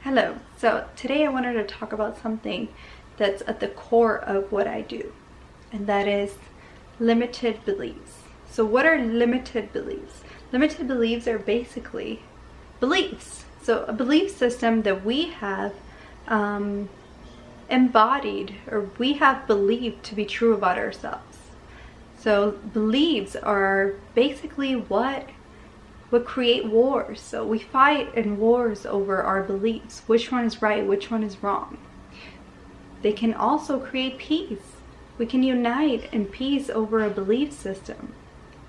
Hello. So today I wanted to talk about something that's at the core of what I do, and that is limited beliefs. So what are limited beliefs? Limited beliefs are basically beliefs. So a belief system that we have embodied, or we have believed to be true about ourselves. So beliefs are basically what create wars. So we fight in wars over our beliefs. Which one is right? Which one is wrong? They can also create peace. We can unite in peace over a belief system.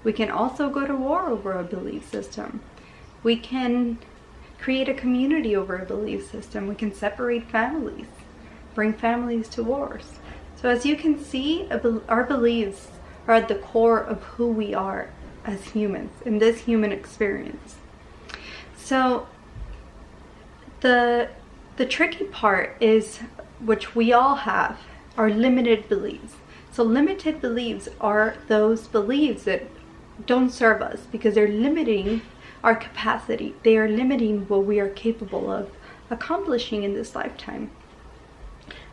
We can also go to war over a belief system. We can create a community over a belief system. We can separate families, bring families to wars. So as you can see, our beliefs are at the core of who we are as humans in this human experience. So the tricky part is, which we all have, are limited beliefs. So limited beliefs are those beliefs that don't serve us because they're limiting our capacity. They are limiting what we are capable of accomplishing in this lifetime.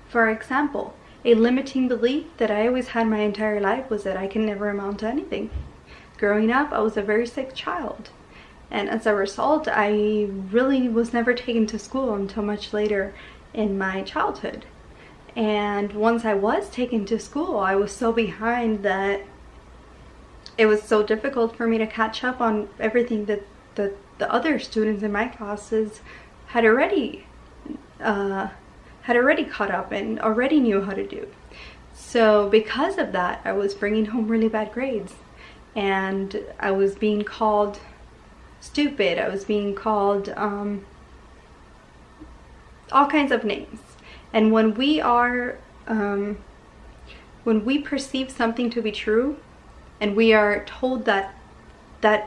For example, a limiting belief that I always had my entire life was that I can never amount to anything. Growing up, I was a very sick child, and as a result, I really was never taken to school until much later in my childhood. And once I was taken to school, I was so behind that it was so difficult for me to catch up on everything that the other students in my classes had already caught up and already knew how to do. So because of that, I was bringing home really bad grades. And I was being called stupid. I was being called all kinds of names. And when we perceive something to be true, and we are told that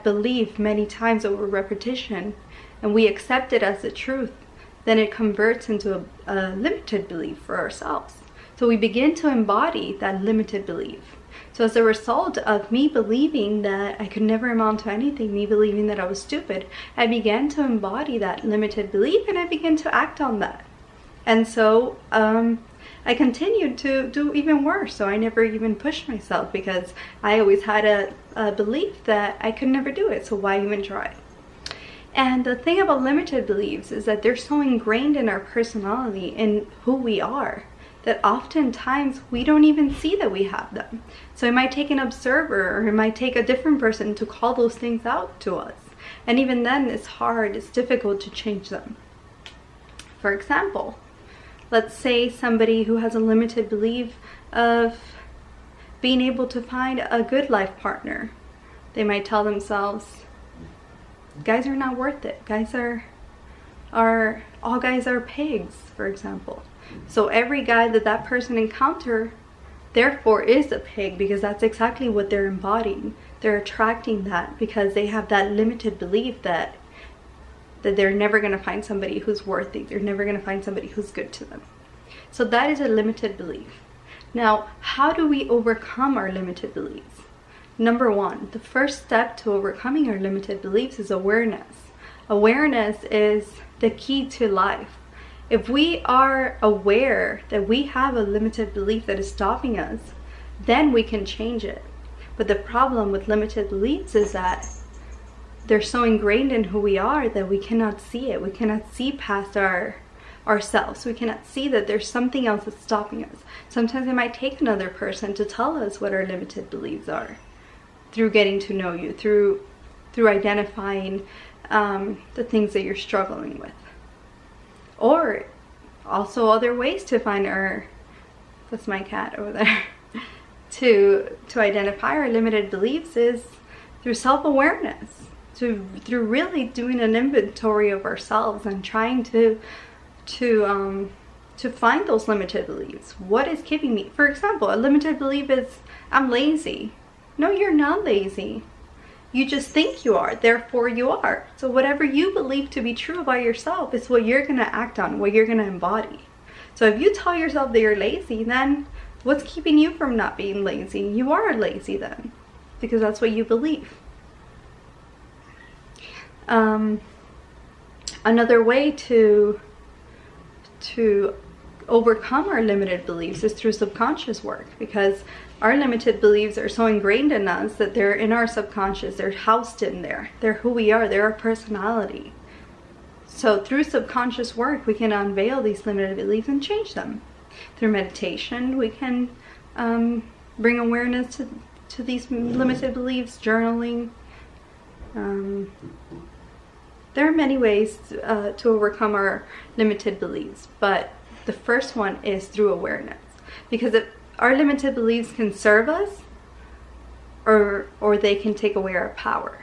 belief many times over repetition, and we accept it as the truth, then it converts into a limited belief for ourselves. So we begin to embody that limited belief. So as a result of me believing that I could never amount to anything, me believing that I was stupid, I began to embody that limited belief, and I began to act on that. And so I continued to do even worse. So I never even pushed myself because I always had a belief that I could never do it. So why even try? And the thing about limited beliefs is that they're so ingrained in our personality and who we are, that oftentimes we don't even see that we have them. So it might take an observer, or it might take a different person to call those things out to us. And even then, it's hard, it's difficult to change them. For example, let's say somebody who has a limited belief of being able to find a good life partner. They might tell themselves, guys are not worth it. All guys are pigs, for example. So every guy that person encounter, therefore, is a pig, because that's exactly what they're embodying. They're attracting that because they have that limited belief that they're never going to find somebody who's worthy. They're never going to find somebody who's good to them. So that is a limited belief. Now, how do we overcome our limited beliefs? Number one, the first step to overcoming our limited beliefs is awareness. Awareness is the key to life. If we are aware that we have a limited belief that is stopping us, then we can change it. But the problem with limited beliefs is that they're so ingrained in who we are that we cannot see it. We cannot see past ourselves. We cannot see that there's something else that's stopping us. Sometimes it might take another person to tell us what our limited beliefs are, through getting to know you, through identifying the things that you're struggling with. Or also other ways to find that's my cat over there, to identify our limited beliefs is through self-awareness, through really doing an inventory of ourselves and trying to find those limited beliefs. What is keeping me? For example, a limited belief is I'm lazy. No, you're not lazy. You just think you are, therefore you are. So whatever you believe to be true about yourself is what you're going to act on, what you're going to embody. So if you tell yourself that you're lazy, then what's keeping you from not being lazy? You are lazy then, because that's what you believe. Another way to to overcome our limited beliefs is through subconscious work, because our limited beliefs are so ingrained in us that they're in our subconscious, they're housed in there, they're who we are, they're our personality. So through subconscious work, we can unveil these limited beliefs and change them. Through meditation, we can bring awareness to these limited beliefs, journaling. There are many ways to overcome our limited beliefs, but the first one is through awareness. Because if our limited beliefs can serve us, or they can take away our power.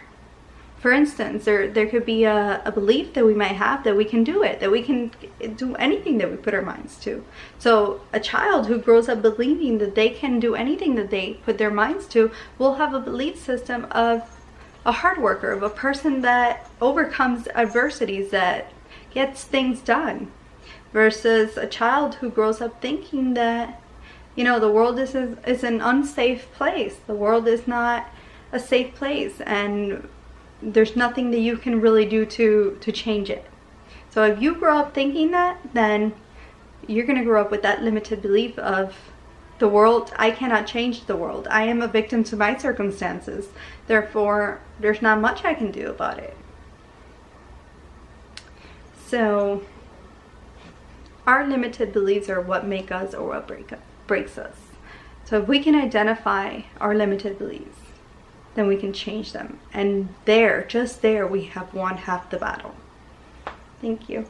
For instance, there could be a belief that we might have that we can do it, that we can do anything that we put our minds to. So a child who grows up believing that they can do anything that they put their minds to will have a belief system of a hard worker, of a person that overcomes adversities, that gets things done. Versus a child who grows up thinking that, you know, the world is an unsafe place. The world is not a safe place, and there's nothing that you can really do to change it. So if you grow up thinking that, then you're going to grow up with that limited belief of the world, I cannot change the world. I am a victim to my circumstances. Therefore, there's not much I can do about it. So our limited beliefs are what make us or what breaks us. So if we can identify our limited beliefs, then we can change them. And just there, we have won half the battle. Thank you.